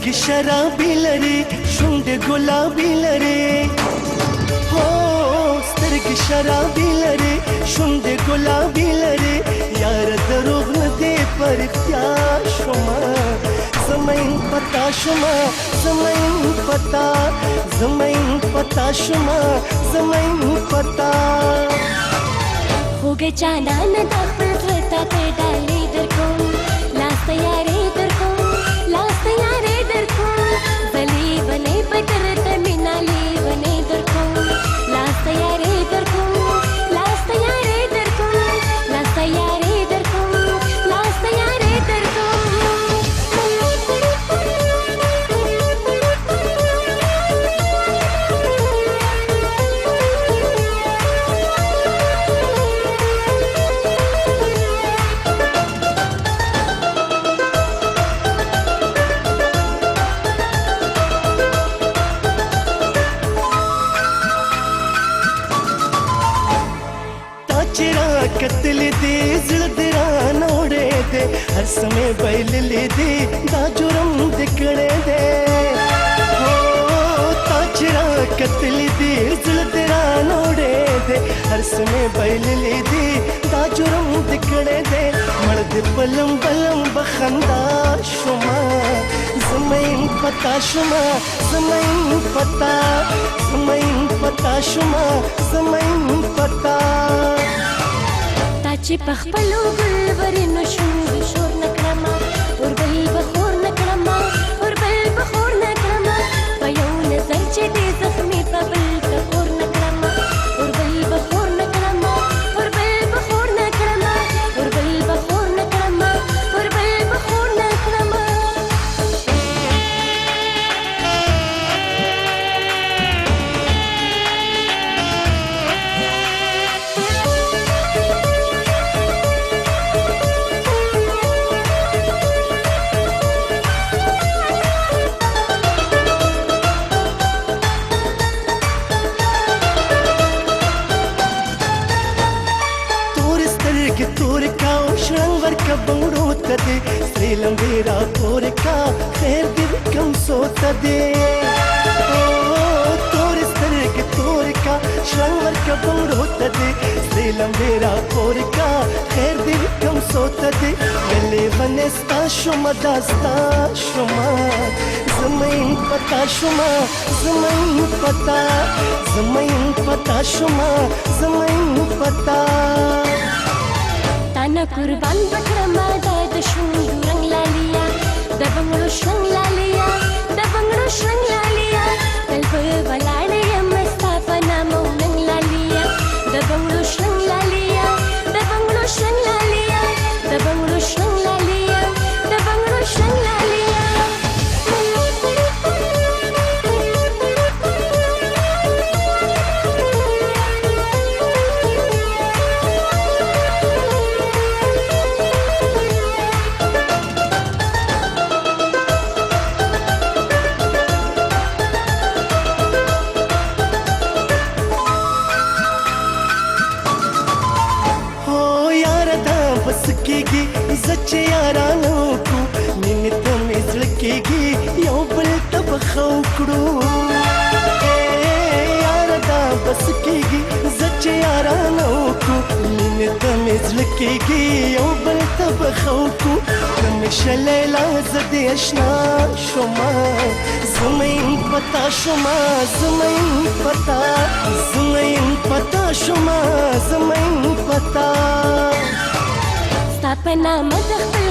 سترګې شرابي لري شونډې ګلابي لري هو سترګې شرابي لري شونډې ګلابي لري یار دروغ نه دی په رښتیا شومه زمین پتا شومه زمین پتا زمین پتا شومه زمین پتا خوږه جانان د خپل زړه ته ډالۍ درکوم لاس تیارې درکوم لاس تیارې درکوم زلې ونې پټر ته مینا لیونې درکوم لاس تیارې درکوم لاس تیارې درکوم لاس تیارې درکوم لاس تیارې درکوم कतल दे जड़दरा नोड़े दे हर समय बैल ले दे दा जुर्म दिखड़े दे हो ताजरा कतल दे जड़दरा नोड़े दे हर समय बैल ले दे दा जुर्म दिखड़े दे मर्द बलम बलम बखंदा शुमा ज़मीन पता शुमा ज़मीन पता शुमा ज़मीन पता چې په خپلو ګلورینو شونډو شور نه کړمه اور بل به خور نه کړمه اور بل به خور نه کړمه په یو نظر چې دې زخمي په بل ته خور نه کړمه اور بل به خور نه کړمه اور بل به خور نه کړمه اور بل به خور نه کړمه اور بل به خور نه کړمه बंगड़ो तदे सेलम बेरा तोर का खैर दिल कम सोता दे तोर सर के तोर का श्रंवर का बंगड़ो तदे सेलम बेरा तोर का खैर दिल कम सोता दे गले बनस्ता शुमा दास्ता शुमा ज़मीन पता शुमा ज़मीन पता शुमा ज़मीन पता ताना कुर्बान बकरमा د شونډو رنگ لالیا د بنگړو شرنګ لالیا د بنگړو شرنګ لالیا تل په ولاړه یم ستا په نامه ننګ لالیا د بنگړو شرنګ لالیا د بنگړو شرنګ لالیا د بنگړو شرنګ لالیا د بنگړو شرنګ لالیا زچ یارانو کو مینت مې زړکېږي یو بل ته بخو کړو یار دا بس کېږي زچ یارانو کو مینت مې زړکېږي یو بل ته بخو کو همیشه لیلا زدې اشنا شوما زمین پتا شوما زمین پتا شوما زمین پتا ستا په نامه د خپل